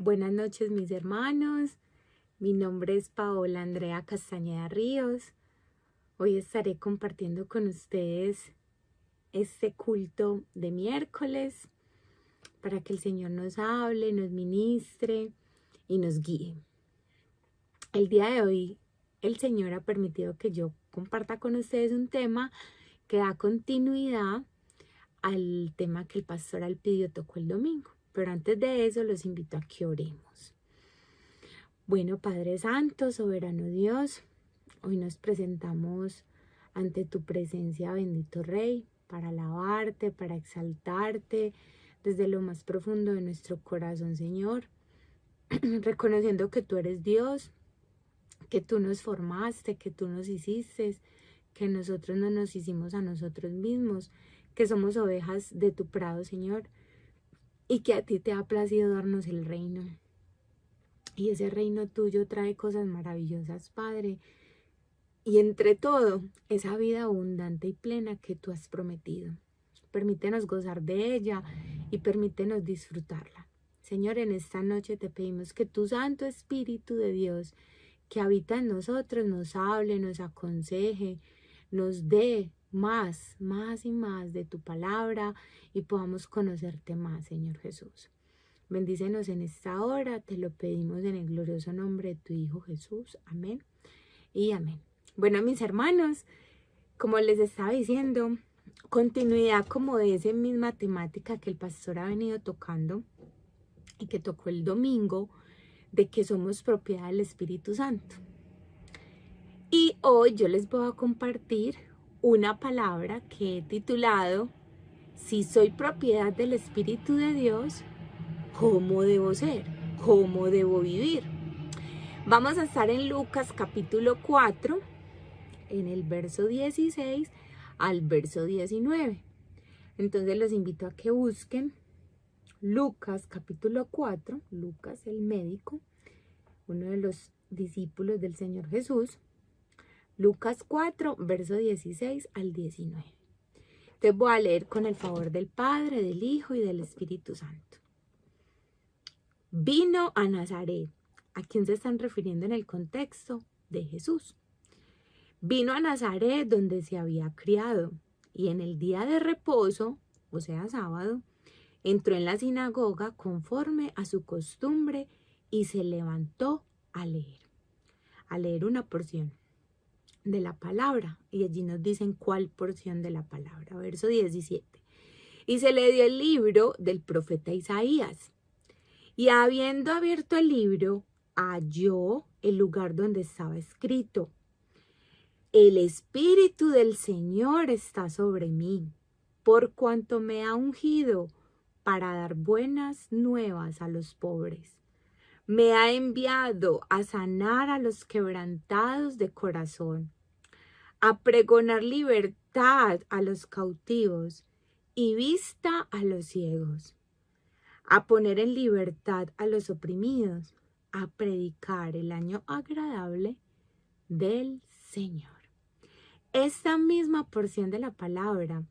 Buenas noches, mis hermanos. Mi nombre es Paola Andrea Castañeda Ríos. Hoy estaré compartiendo con ustedes este culto de miércoles para que el Señor nos hable, nos ministre y nos guíe. El día de hoy, el Señor ha permitido que yo comparta con ustedes un tema que da continuidad al tema que el pastor Alpidio tocó el domingo. Pero antes de eso, los invito a que oremos. Bueno, Padre Santo, soberano Dios, hoy nos presentamos ante tu presencia, bendito Rey, para alabarte, para exaltarte desde lo más profundo de nuestro corazón, Señor, reconociendo que tú eres Dios, que tú nos formaste, que tú nos hiciste, que nosotros no nos hicimos a nosotros mismos, que somos ovejas de tu prado, Señor, y que a ti te ha placido darnos el reino. Y ese reino tuyo trae cosas maravillosas, Padre. Y entre todo, esa vida abundante y plena que tú has prometido. Permítenos gozar de ella y permítenos disfrutarla. Señor, en esta noche te pedimos que tu Santo Espíritu de Dios, que habita en nosotros, nos hable, nos aconseje, nos dé más y más de tu palabra y podamos conocerte más, Señor Jesús. Bendícenos en esta hora, te lo pedimos en el glorioso nombre de tu Hijo Jesús. Amén y amén. Bueno, mis hermanos, como les estaba diciendo, continuidad como de esa misma temática que el pastor ha venido tocando y que tocó el domingo, de que somos propiedad del Espíritu Santo. Y hoy yo les voy a compartir una palabra que he titulado: si soy propiedad del Espíritu de Dios, ¿cómo debo ser? ¿Cómo debo vivir? Vamos a estar en Lucas capítulo 4, en el verso 16 al verso 19. Entonces los invito a que busquen Lucas capítulo 4, Lucas el médico, uno de los discípulos del Señor Jesús. Lucas 4, verso 16 al 19. Te voy a leer con el favor del Padre, del Hijo y del Espíritu Santo. Vino a Nazaret. ¿A quién se están refiriendo en el contexto? De Jesús. Vino a Nazaret donde se había criado, y en el día de reposo, o sea sábado, entró en la sinagoga conforme a su costumbre y se levantó a leer una porción de la palabra, y allí nos dicen cuál porción de la palabra. Verso 17. Y se le dio el libro del profeta Isaías, y habiendo abierto el libro, halló el lugar donde estaba escrito: el Espíritu del Señor está sobre mí, por cuanto me ha ungido para dar buenas nuevas a los pobres. Me ha enviado a sanar a los quebrantados de corazón, a pregonar libertad a los cautivos y vista a los ciegos, a poner en libertad a los oprimidos, a predicar el año agradable del Señor. Esta misma porción de la palabra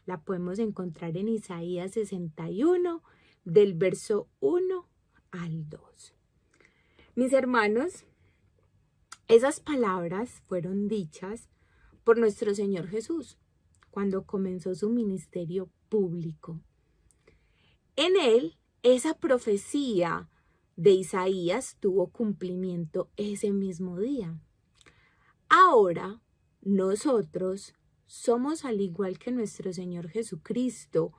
la podemos encontrar en Isaías 61, del verso 1 al 2. Mis hermanos, esas palabras fueron dichas por nuestro Señor Jesús cuando comenzó su ministerio público. En él, esa profecía de Isaías tuvo cumplimiento ese mismo día. Ahora, nosotros somos, al igual que nuestro Señor Jesucristo,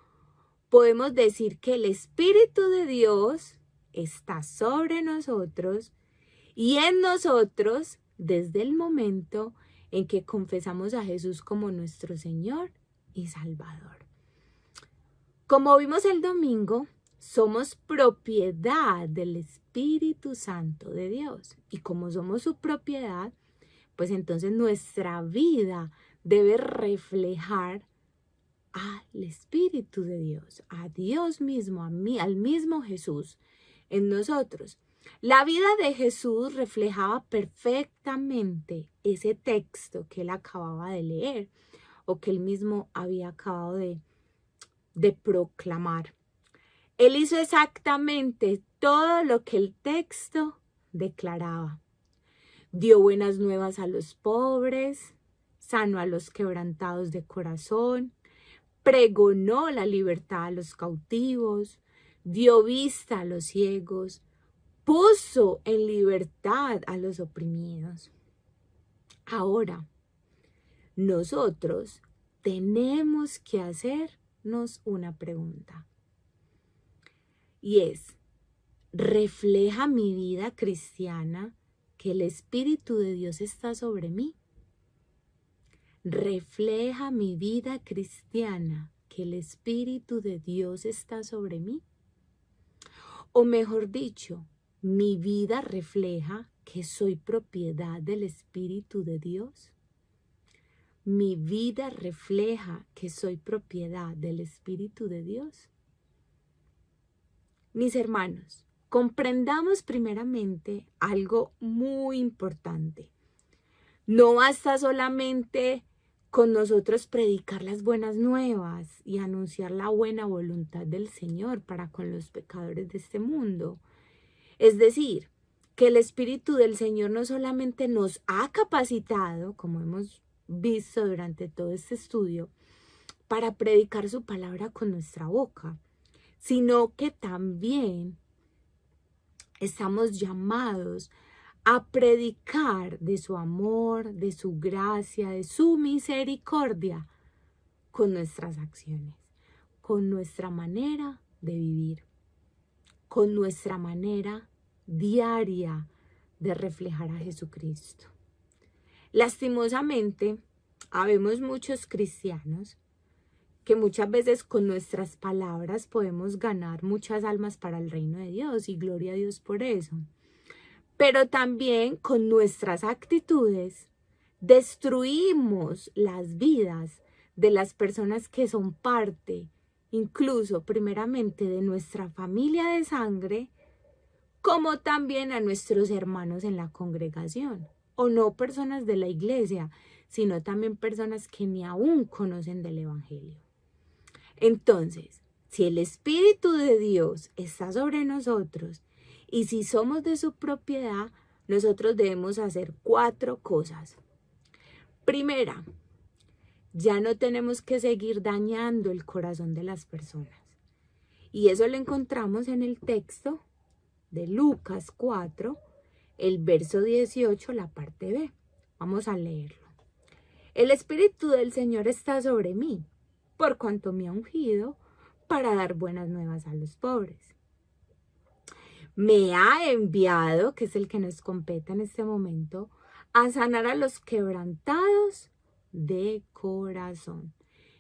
podemos decir que el Espíritu de Dios está sobre nosotros y en nosotros desde el momento en que confesamos a Jesús como nuestro Señor y Salvador. Como vimos el domingo, somos propiedad del Espíritu Santo de Dios, y como somos su propiedad, pues entonces nuestra vida debe reflejar al Espíritu de Dios, a Dios mismo, al mismo Jesús en nosotros. La vida de Jesús reflejaba perfectamente ese texto que él acababa de leer o que él mismo había acabado de proclamar. Él hizo exactamente todo lo que el texto declaraba. Dio buenas nuevas a los pobres, sanó a los quebrantados de corazón, pregonó la libertad a los cautivos, dio vista a los ciegos, puso en libertad a los oprimidos. Ahora, nosotros tenemos que hacernos una pregunta. Y es, ¿refleja mi vida cristiana que el Espíritu de Dios está sobre mí? ¿Refleja mi vida cristiana que el Espíritu de Dios está sobre mí? O mejor dicho, ¿mi vida refleja que soy propiedad del Espíritu de Dios? ¿Mi vida refleja que soy propiedad del Espíritu de Dios? Mis hermanos, comprendamos primeramente algo muy importante. No basta solamente con nosotros predicar las buenas nuevas y anunciar la buena voluntad del Señor para con los pecadores de este mundo. Es decir, que el Espíritu del Señor no solamente nos ha capacitado, como hemos visto durante todo este estudio, para predicar su palabra con nuestra boca, sino que también estamos llamados a predicar de su amor, de su gracia, de su misericordia con nuestras acciones, con nuestra manera de vivir, con nuestra manera diaria de reflejar a Jesucristo. Lastimosamente, habemos muchos cristianos que muchas veces con nuestras palabras podemos ganar muchas almas para el reino de Dios y gloria a Dios por eso. Pero también con nuestras actitudes destruimos las vidas de las personas que son parte, incluso primeramente de nuestra familia de sangre, como también a nuestros hermanos en la congregación, o no personas de la iglesia, sino también personas que ni aún conocen del Evangelio. Entonces, si el Espíritu de Dios está sobre nosotros y si somos de su propiedad, nosotros debemos hacer 4 cosas. Primera, ya no tenemos que seguir dañando el corazón de las personas. Y eso lo encontramos en el texto de Lucas 4, el verso 18, la parte B. Vamos a leerlo. El Espíritu del Señor está sobre mí, por cuanto me ha ungido para dar buenas nuevas a los pobres. Me ha enviado, que es el que nos compete en este momento, a sanar a los quebrantados de corazón.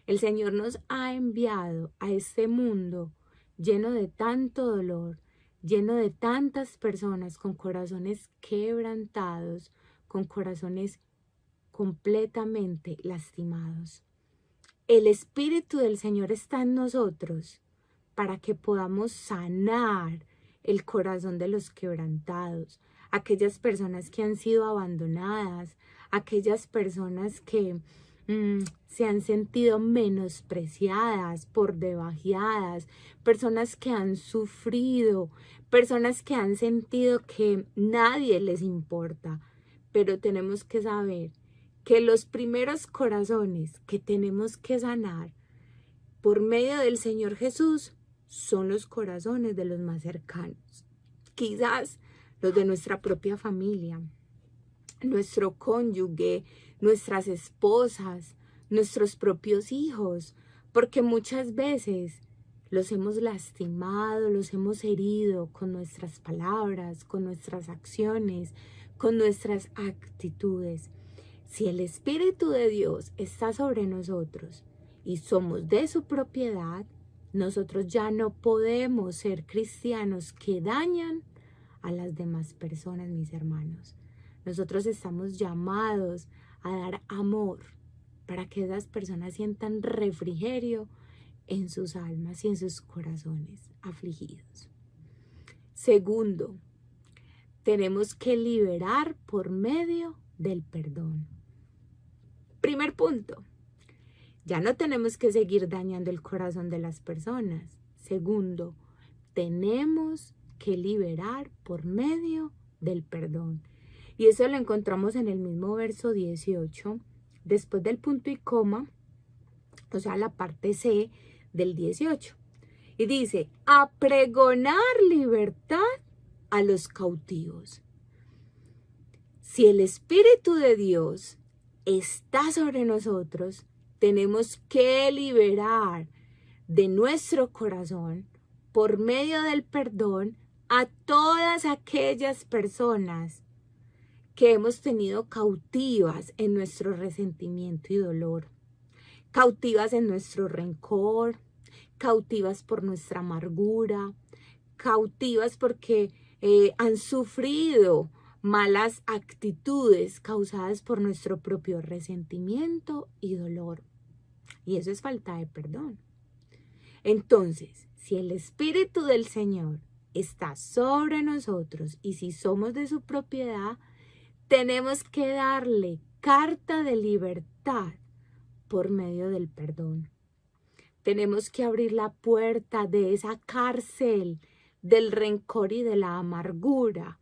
El Señor nos ha enviado a este mundo lleno de tanto dolor, lleno de tantas personas con corazones quebrantados, con corazones completamente lastimados. El Espíritu del Señor está en nosotros para que podamos sanar el corazón de los quebrantados, aquellas personas que han sido abandonadas, aquellas personas que se han sentido menospreciadas, por debajeadas, personas que han sufrido, personas que han sentido que nadie les importa. Pero tenemos que saber que los primeros corazones que tenemos que sanar por medio del Señor Jesús son los corazones de los más cercanos. Quizás los de nuestra propia familia, nuestro cónyuge, nuestras esposas, nuestros propios hijos, porque muchas veces los hemos lastimado, los hemos herido con nuestras palabras, con nuestras acciones, con nuestras actitudes. Si el Espíritu de Dios está sobre nosotros y somos de su propiedad, nosotros ya no podemos ser cristianos que dañan a las demás personas, mis hermanos. Nosotros estamos llamados a dar amor para que esas personas sientan refrigerio en sus almas y en sus corazones afligidos. Segundo, tenemos que liberar por medio del perdón. Primer punto, ya no tenemos que seguir dañando el corazón de las personas. Segundo, tenemos que liberar por medio del perdón. Y eso lo encontramos en el mismo verso 18, después del punto y coma, o sea, la parte C del 18. Y dice, a pregonar libertad a los cautivos. Si el Espíritu de Dios está sobre nosotros, tenemos que liberar de nuestro corazón, por medio del perdón, a todas aquellas personas que hemos tenido cautivas en nuestro resentimiento y dolor, cautivas en nuestro rencor, cautivas por nuestra amargura, cautivas porque han sufrido malas actitudes causadas por nuestro propio resentimiento y dolor. Y eso es falta de perdón. Entonces, si el Espíritu del Señor está sobre nosotros y si somos de su propiedad, tenemos que darle carta de libertad por medio del perdón. Tenemos que abrir la puerta de esa cárcel del rencor y de la amargura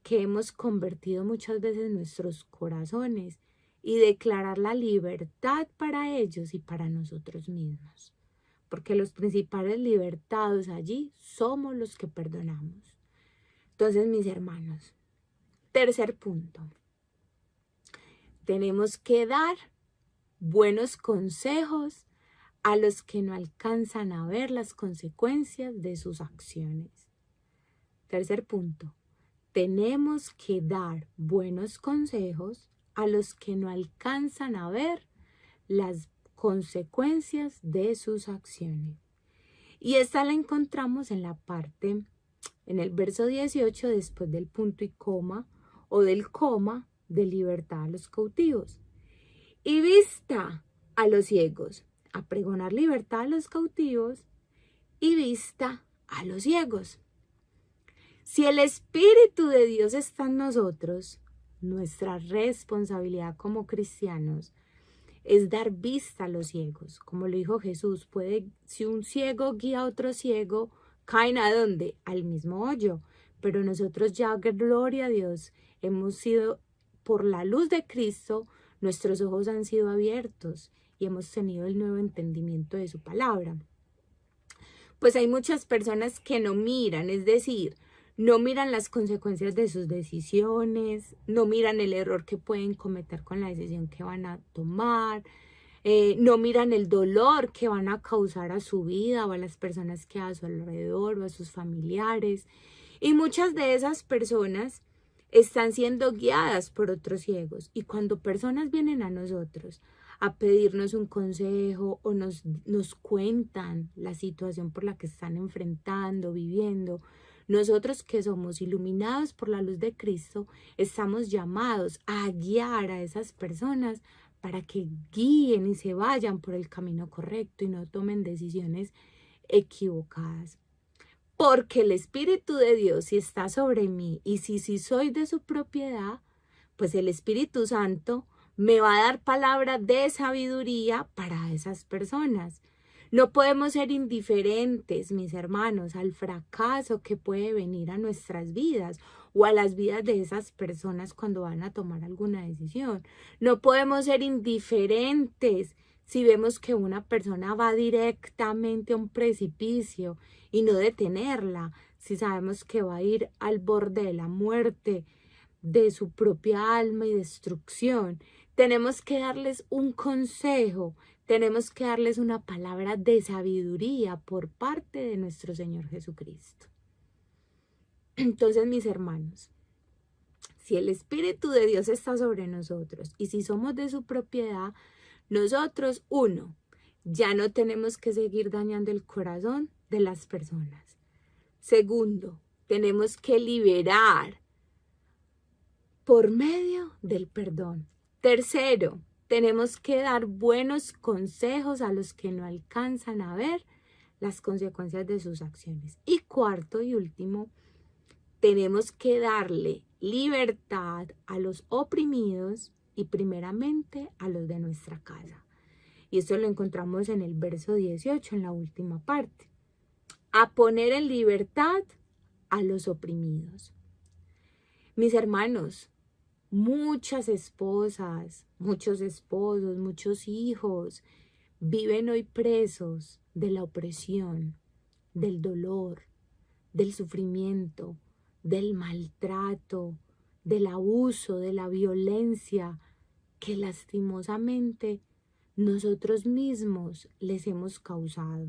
que hemos convertido muchas veces en nuestros corazones y declarar la libertad para ellos y para nosotros mismos. Porque los principales libertados allí somos los que perdonamos. Entonces, mis hermanos, tercer punto. Tenemos que dar buenos consejos a los que no alcanzan a ver las consecuencias de sus acciones. Tercer punto. Tenemos que dar buenos consejos a los que no alcanzan a ver las consecuencias de sus acciones. Y esta la encontramos en en el verso 18, después del punto y coma, o del coma, de libertad a los cautivos. Y vista a los ciegos, a pregonar libertad a los cautivos, y vista a los ciegos. Si el Espíritu de Dios está en nosotros, nuestra responsabilidad como cristianos es dar vista a los ciegos. Como lo dijo Jesús, si un ciego guía a otro ciego, caen ¿a dónde? Al mismo hoyo. Pero nosotros ya, gloria a Dios, hemos sido, por la luz de Cristo, nuestros ojos han sido abiertos y hemos tenido el nuevo entendimiento de su palabra. Pues hay muchas personas que no miran, es decir, no miran las consecuencias de sus decisiones, no miran el error que pueden cometer con la decisión que van a tomar, no miran el dolor que van a causar a su vida o a las personas que a su alrededor o a sus familiares. Y muchas de esas personas están siendo guiadas por otros ciegos. Y cuando personas vienen a nosotros a pedirnos un consejo o nos cuentan la situación por la que están enfrentando, viviendo, nosotros que somos iluminados por la luz de Cristo, estamos llamados a guiar a esas personas para que guíen y se vayan por el camino correcto y no tomen decisiones equivocadas. Porque el Espíritu de Dios, si está sobre mí y si soy de su propiedad, pues el Espíritu Santo me va a dar palabra de sabiduría para esas personas. No podemos ser indiferentes, mis hermanos, al fracaso que puede venir a nuestras vidas o a las vidas de esas personas cuando van a tomar alguna decisión. No podemos ser indiferentes si vemos que una persona va directamente a un precipicio y no detenerla, si sabemos que va a ir al borde de la muerte, de su propia alma y destrucción. Tenemos que darles un consejo, tenemos que darles una palabra de sabiduría por parte de nuestro Señor Jesucristo. Entonces, mis hermanos, si el Espíritu de Dios está sobre nosotros y si somos de su propiedad, nosotros, ya no tenemos que seguir dañando el corazón de las personas. Segundo, tenemos que liberar por medio del perdón. Tercero, tenemos que dar buenos consejos a los que no alcanzan a ver las consecuencias de sus acciones. Y cuarto y último, tenemos que darle libertad a los oprimidos y primeramente a los de nuestra casa. Y esto lo encontramos en el verso 18, en la última parte. A poner en libertad a los oprimidos. Mis hermanos, muchas esposas, muchos esposos, muchos hijos viven hoy presos de la opresión, del dolor, del sufrimiento, del maltrato, del abuso, de la violencia que lastimosamente nosotros mismos les hemos causado.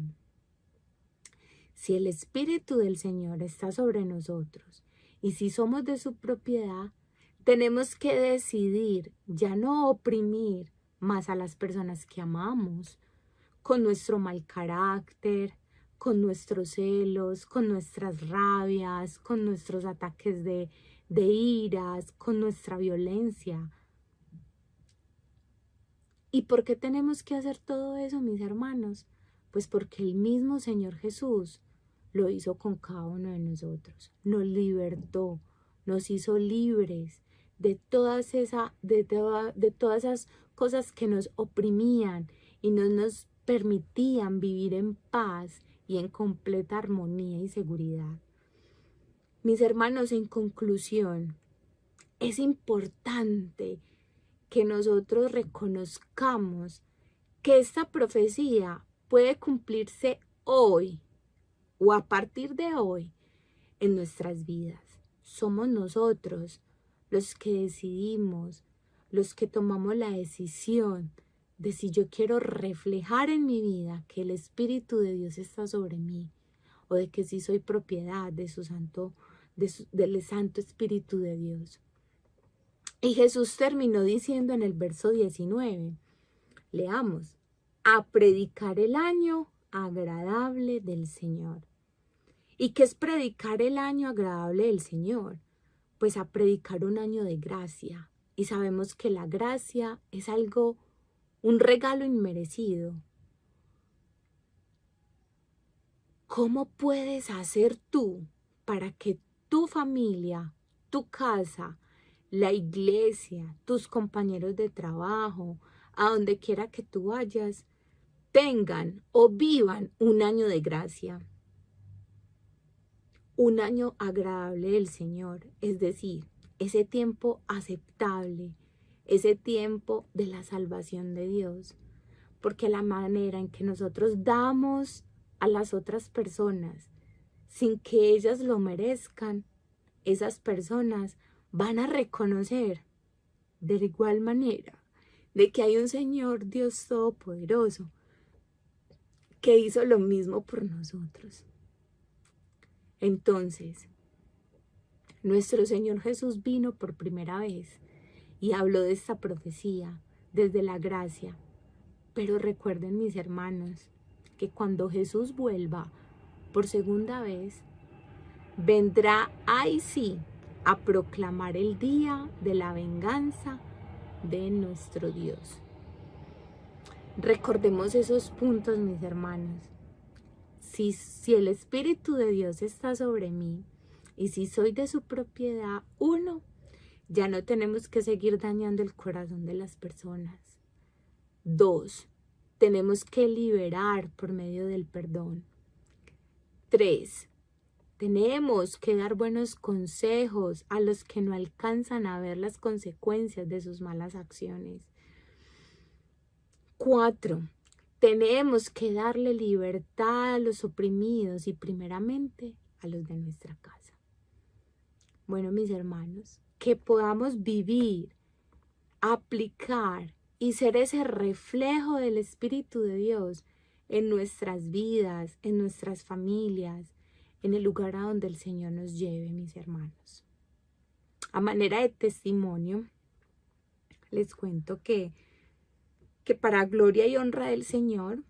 Si el Espíritu del Señor está sobre nosotros y si somos de su propiedad, tenemos que decidir ya no oprimir más a las personas que amamos con nuestro mal carácter, con nuestros celos, con nuestras rabias, con nuestros ataques de iras, con nuestra violencia. ¿Y por qué tenemos que hacer todo eso, mis hermanos? Pues porque el mismo Señor Jesús lo hizo con cada uno de nosotros. Nos libertó, nos hizo libres de todas esas cosas que nos oprimían y no nos permitían vivir en paz y en completa armonía y seguridad. Mis hermanos, en conclusión, es importante que nosotros reconozcamos que esta profecía puede cumplirse hoy o a partir de hoy en nuestras vidas. Somos nosotros los que decidimos, los que tomamos la decisión de si yo quiero reflejar en mi vida que el Espíritu de Dios está sobre mí o de que si soy propiedad de del Santo Espíritu de Dios. Y Jesús terminó diciendo en el verso 19, leamos, a predicar el año agradable del Señor. ¿Y qué es predicar el año agradable del Señor? Pues a predicar un año de gracia. Y sabemos que la gracia es algo, un regalo inmerecido. ¿Cómo puedes hacer tú para que tu familia, tu casa, la iglesia, tus compañeros de trabajo, a donde quiera que tú vayas, tengan o vivan un año de gracia? Un año agradable del Señor, es decir, ese tiempo aceptable, ese tiempo de la salvación de Dios, porque la manera en que nosotros damos a las otras personas sin que ellas lo merezcan, esas personas van a reconocer de igual manera de que hay un Señor Dios Todopoderoso que hizo lo mismo por nosotros. Entonces, nuestro Señor Jesús vino por primera vez y habló de esta profecía desde la gracia. Pero recuerden, mis hermanos, que cuando Jesús vuelva por segunda vez, vendrá ahí sí a proclamar el día de la venganza de nuestro Dios. Recordemos esos puntos, mis hermanos. Si el Espíritu de Dios está sobre mí y si soy de su propiedad, uno, ya no tenemos que seguir dañando el corazón de las personas. 2, tenemos que liberar por medio del perdón. 3, tenemos que dar buenos consejos a los que no alcanzan a ver las consecuencias de sus malas acciones. 4, tenemos que darle libertad a los oprimidos y primeramente a los de nuestra casa. Bueno, mis hermanos, que podamos vivir, aplicar y ser ese reflejo del Espíritu de Dios en nuestras vidas, en nuestras familias, en el lugar a donde el Señor nos lleve, mis hermanos. A manera de testimonio, les cuento que para gloria y honra del Señor,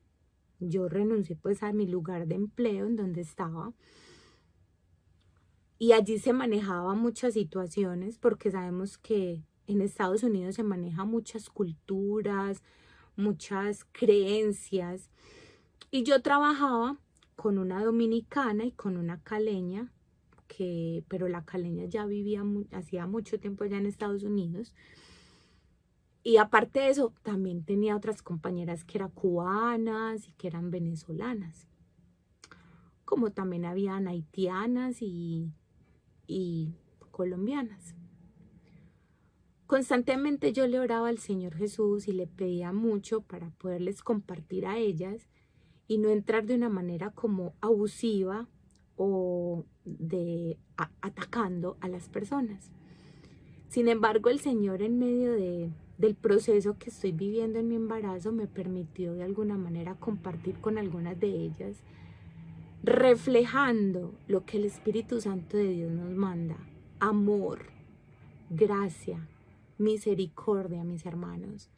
yo renuncié pues a mi lugar de empleo en donde estaba. Y allí se manejaba muchas situaciones porque sabemos que en Estados Unidos se maneja muchas culturas, muchas creencias. Y yo trabajaba con una dominicana y con una caleña, pero la caleña ya vivía hacía mucho tiempo allá en Estados Unidos. Y aparte de eso, también tenía otras compañeras que eran cubanas y que eran venezolanas. Como también habían haitianas y y colombianas. Constantemente yo le oraba al Señor Jesús y le pedía mucho para poderles compartir a ellas y no entrar de una manera como abusiva o atacando a las personas. Sin embargo, el Señor, en medio del proceso que estoy viviendo en mi embarazo, me permitió de alguna manera compartir con algunas de ellas, reflejando lo que el Espíritu Santo de Dios nos manda: amor, gracia, misericordia, mis hermanos.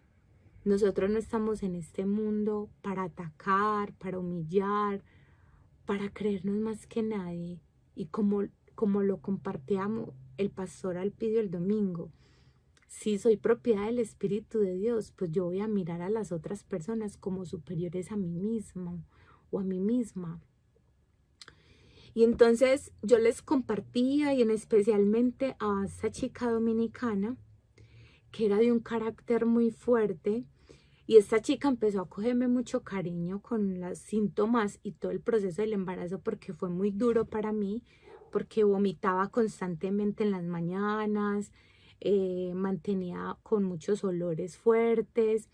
Nosotros no estamos en este mundo para atacar, para humillar, para creernos más que nadie. Y como lo compartíamos el pastor Alpidio el domingo, si soy propiedad del Espíritu de Dios, pues yo voy a mirar a las otras personas como superiores a mí mismo o a mí misma. Y entonces yo les compartía, y en especialmente a esta chica dominicana, que era de un carácter muy fuerte, y esta chica empezó a cogerme mucho cariño con los síntomas y todo el proceso del embarazo, porque fue muy duro para mí, porque vomitaba constantemente en las mañanas, mantenía con muchos olores fuertes,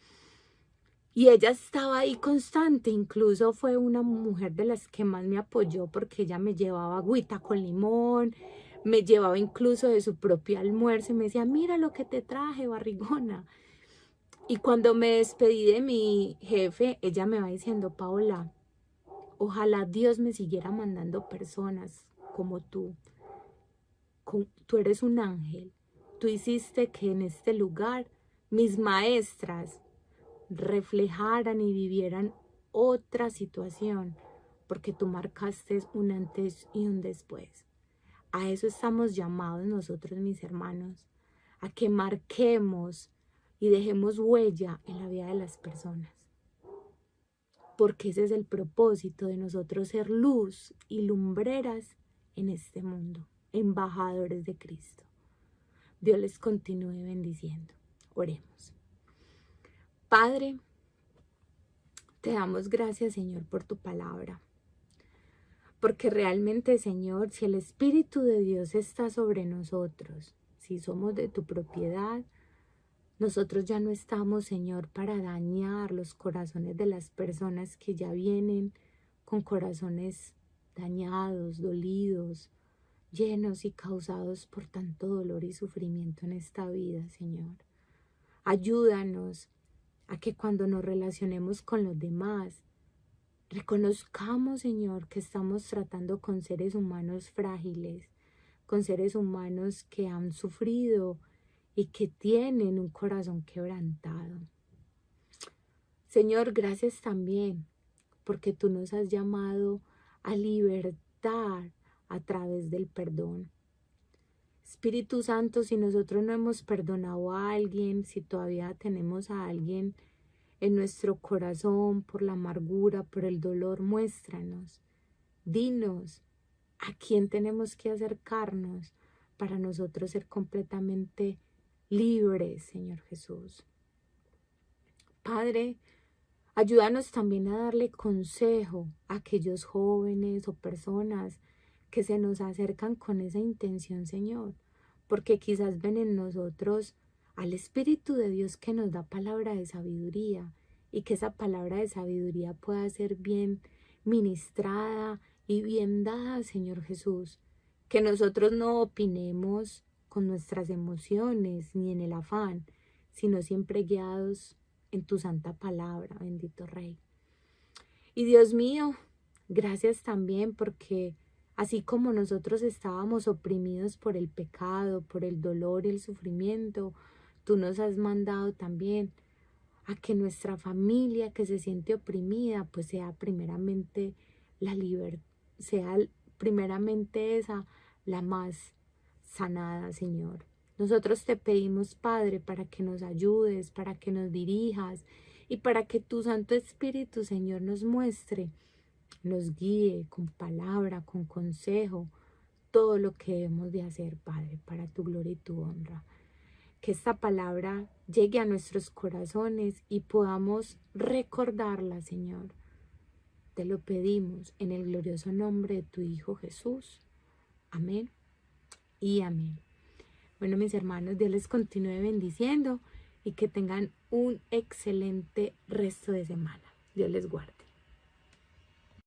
y ella estaba ahí constante. Incluso fue una mujer de las que más me apoyó, porque ella me llevaba agüita con limón, me llevaba incluso de su propio almuerzo y me decía: mira lo que te traje, barrigona. Y cuando me despedí de mi jefe, ella me va diciendo: Paola, ojalá Dios me siguiera mandando personas como tú. Tú eres un ángel. Tú hiciste que en este lugar mis maestras reflejaran y vivieran otra situación, porque tú marcaste un antes y un después. A eso estamos llamados nosotros, mis hermanos, a que marquemos y dejemos huella en la vida de las personas, porque ese es el propósito de nosotros: ser luz y lumbreras en este mundo, embajadores de Cristo. Dios les continúe bendiciendo. Oremos. Padre, te damos gracias, Señor, por tu palabra, porque realmente, Señor, si el Espíritu de Dios está sobre nosotros, si somos de tu propiedad, nosotros ya no estamos, Señor, para dañar los corazones de las personas que ya vienen con corazones dañados, dolidos, llenos y causados por tanto dolor y sufrimiento en esta vida, Señor. Ayúdanos a que cuando nos relacionemos con los demás, reconozcamos, Señor, que estamos tratando con seres humanos frágiles, con seres humanos que han sufrido y que tienen un corazón quebrantado. Señor, gracias también porque tú nos has llamado a libertar a través del perdón. Espíritu Santo, si nosotros no hemos perdonado a alguien, si todavía tenemos a alguien en nuestro corazón por la amargura, por el dolor, muéstranos, dinos a quién tenemos que acercarnos para nosotros ser completamente libres, Señor Jesús. Padre, ayúdanos también a darle consejo a aquellos jóvenes o personas que se nos acercan con esa intención, Señor, porque quizás ven en nosotros al Espíritu de Dios que nos da palabra de sabiduría, y que esa palabra de sabiduría pueda ser bien ministrada y bien dada, Señor Jesús. Que nosotros no opinemos con nuestras emociones ni en el afán, sino siempre guiados en tu santa palabra, bendito Rey. Y Dios mío, gracias también porque así como nosotros estábamos oprimidos por el pecado, por el dolor y el sufrimiento, tú nos has mandado también a que nuestra familia que se siente oprimida, pues sea primeramente la libertad, sea primeramente esa la más sanada, Señor. Nosotros te pedimos, Padre, para que nos ayudes, para que nos dirijas y para que tu Santo Espíritu, Señor, nos muestre, nos guíe con palabra, con consejo, todo lo que debemos de hacer, Padre, para tu gloria y tu honra. Que esta palabra llegue a nuestros corazones y podamos recordarla, Señor. Te lo pedimos en el glorioso nombre de tu Hijo Jesús. Amén y amén. Bueno, mis hermanos, Dios les continúe bendiciendo y que tengan un excelente resto de semana. Dios les guarde.